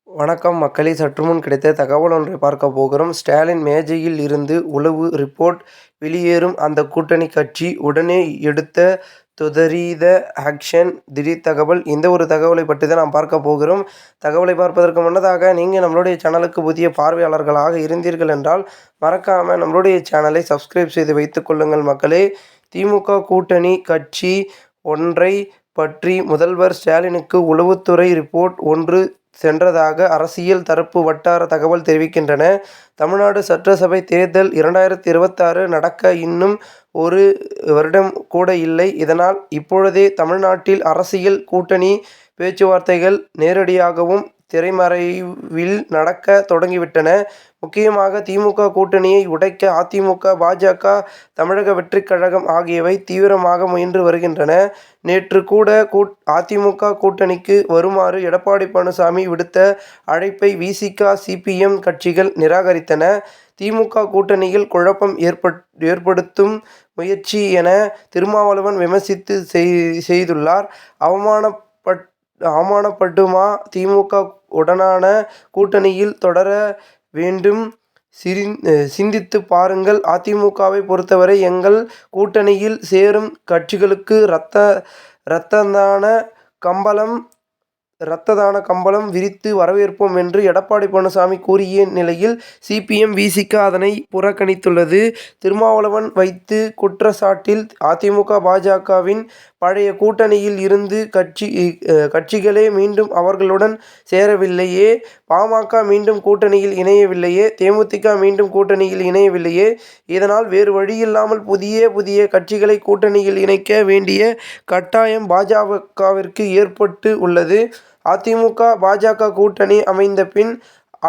வணக்கம் மக்களே, சற்றுமுன் கிடைத்த தகவல் ஒன்றை பார்க்க போகிறோம். ஸ்டாலின் மேஜையில் இருந்து உளவு ரிப்போர்ட் வெளியேறும் அந்த கூட்டணி கட்சி உடனே எடுத்த துரித ஆக்ஷன், திடீர் தகவல். இந்த ஒரு தகவலை பற்றி தான் நாம் பார்க்க போகிறோம். தகவலை பார்ப்பதற்கு முன்னதாக நீங்கள் நம்மளுடைய சேனலுக்கு புதிய பார்வையாளர்களாக இருந்தீர்கள் என்றால் மறக்காமல் நம்மளுடைய சேனலை சப்ஸ்கிரைப் செய்து வைத்துக் கொள்ளுங்கள் மக்களே. திமுக கூட்டணி கட்சி ஒன்றை பற்றி முதல்வர் ஸ்டாலினுக்கு உளவுத்துறை ரிப்போர்ட் ஒன்று சென்றதாக அரசியல் தரப்பு வட்டார தகவல் தெரிவிக்கின்றன. தமிழ்நாடு சட்டசபை தேர்தல் 2026 நடக்க இன்னும் ஒரு வருடம் கூட இல்லை. இதனால் இப்பொழுதே தமிழ்நாட்டில் அரசியல் கூட்டணி பேச்சுவார்த்தைகள் நேரடியாகவும் திரைமறைவில் நடக்க தொடங்கிவிட்டன. முக்கியமாக திமுக கூட்டணியை உடைக்க அதிமுக, பாஜக, தமிழக வெற்றிக் கழகம் ஆகியவை தீவிரமாக முயன்று வருகின்றன. நேற்று கூட அதிமுக கூட்டணிக்கு வருமாறு எடப்பாடி பழனிசாமி விடுத்த அழைப்பை விசிக, சிபிஎம் கட்சிகள் நிராகரித்தன. திமுக கூட்டணியில் குழப்பம் ஏற்படுத்தும் முயற்சி என திருமாவளவன் விமர்சித்து செய்துள்ளார். அவமானப்படுமா திமுக உடனான கூட்டணியில் தொடர வேண்டும்? சிந்தித்து பாருங்கள். அதிமுகவை பொறுத்தவரை எங்கள் கூட்டணியில் சேரும் கட்சிகளுக்கு இரத்த தான கம்பளம் விரித்து வரவேற்போம் என்று எடப்பாடி பழனிசாமி கூறிய நிலையில் சிபிஎம், விசிக அதனை புறக்கணித்துள்ளது. திருமாவளவன் வைத்து குற்றச்சாட்டில் அதிமுக, பாஜகவின் பழைய கூட்டணியில் இருந்து கட்சிகளே மீண்டும் அவர்களுடன் சேரவில்லையே, பாமக மீண்டும் கூட்டணியில் இணையவில்லையே, தேமுதிக மீண்டும் கூட்டணியில் இணையவில்லையே. இதனால் வேறு வழியில்லாமல் புதிய கட்சிகளை கூட்டணியில் இணைக்க வேண்டிய கட்டாயம் பாஜகவிற்கு ஏற்பட்டு உள்ளது. அதிமுக, பாஜக கூட்டணி அமைந்த பின்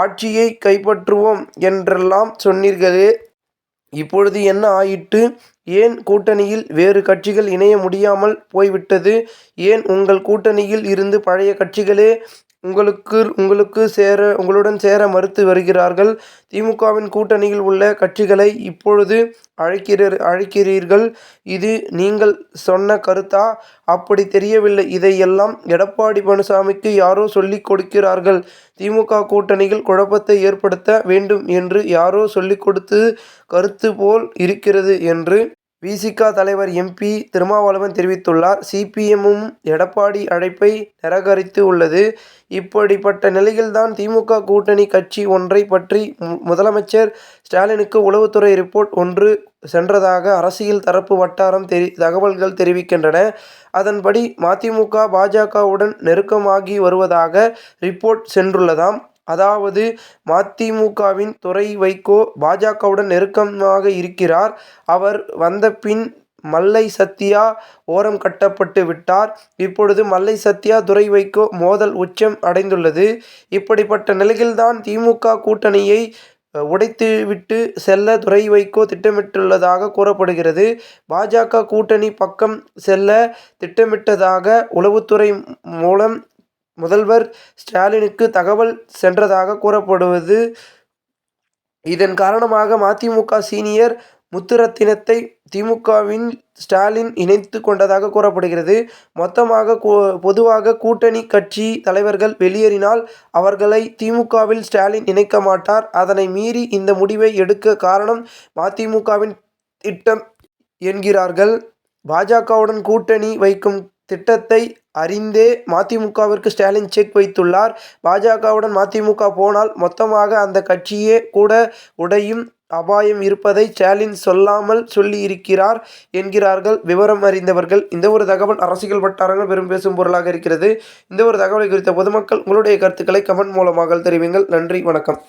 ஆட்சியை கைப்பற்றுவோம் என்றெல்லாம் சொன்னீர்களே, இப்பொழுது என்ன ஆயிற்று? ஏன் கூட்டணியில் வேறு கட்சிகள் இணைய முடியாமல் போய்விட்டது? ஏன் உங்கள் கூட்டணியில் இருந்து பழைய கட்சிகளே உங்களுடன் சேர மறுத்து வருகிறார்கள்? திமுகவின் கூட்டணியில் உள்ள கட்சிகளை இப்பொழுது அழைக்கிறீர்கள். இது நீங்கள் சொன்ன கருத்தா? அப்படி தெரியவில்லை. இதையெல்லாம் எடப்பாடி பழனிசாமிக்கு யாரோ சொல்லிக் கொடுக்கிறார்கள். திமுக கூட்டணியில் குழப்பத்தை ஏற்படுத்த வேண்டும் என்று யாரோ சொல்லிக் கொடுத்து கருத்து போல் இருக்கிறது என்று விசிக தலைவர் எம்பி திருமாவளவன் தெரிவித்துள்ளார். சிபிஎம்மும் எடப்பாடி அழைப்பை நிராகரித்து உள்ளது. இப்படிப்பட்ட நிலையில்தான் திமுக கூட்டணி கட்சி ஒன்றை பற்றி முதலமைச்சர் ஸ்டாலினுக்கு உளவுத்துறை ரிப்போர்ட் ஒன்று சென்றதாக அரசியல் தரப்பு வட்டாரம் தகவல்கள் தெரிவிக்கின்றன. அதன்படி மதிமுக, பாஜகவுடன் நெருக்கமாகி வருவதாக ரிப்போர்ட் சென்றுள்ளதாம். அதாவது மதிமுகவின் துரை வைகோ பாஜகவுடன் நெருக்கமாக இருக்கிறார். அவர் வந்த பின் மல்லை சத்யா ஓரம் கட்டப்பட்டு விட்டார். இப்பொழுது மல்லை சத்யா, துரை வைகோ மோதல் உச்சம் அடைந்துள்ளது. இப்படிப்பட்ட நிலையில்தான் திமுக கூட்டணியை உடைத்துவிட்டு செல்ல துரை வைகோ திட்டமிட்டுள்ளதாக கூறப்படுகிறது. பாஜக கூட்டணி பக்கம் செல்ல திட்டமிட்டதாக உளவுத்துறை மூலம் முதல்வர் ஸ்டாலினுக்கு தகவல் சென்றதாக கூறப்படுவது. இதன் காரணமாக மதிமுக சீனியர் முத்துரத்தினத்தை திமுகவின் ஸ்டாலின் இணைத்து கொண்டதாக கூறப்படுகிறது. பொதுவாக கூட்டணி கட்சி தலைவர்கள் வெளியேறினால் அவர்களை திமுகவில் ஸ்டாலின் இணைக்க மாட்டார். அதனை மீறி இந்த முடிவை எடுக்க காரணம் மதிமுகவின் திட்டம் என்கிறார்கள். பாஜகவுடன் கூட்டணி வைக்கும் திட்டத்தை அறிந்தே மதிமுகவிற்கு ஸ்டாலின் செக் வைத்துள்ளார். பாஜகவுடன் மதிமுக போனால் மொத்தமாக அந்த கட்சியே கூட உடையும் அபாயம் இருப்பதை ஸ்டாலின் சொல்லாமல் சொல்லி இருக்கிறார் என்கிறார்கள் விவரம் அறிந்தவர்கள். இந்த ஒரு தகவல் அரசியல் வட்டாரங்கள் பெரும் பேசும் பொருளாக இருக்கிறது. இந்த ஒரு தகவலை குறித்த பொதுமக்கள் உங்களுடைய கருத்துக்களை கமெண்ட் மூலமாக தெரிவிங்கள். நன்றி, வணக்கம்.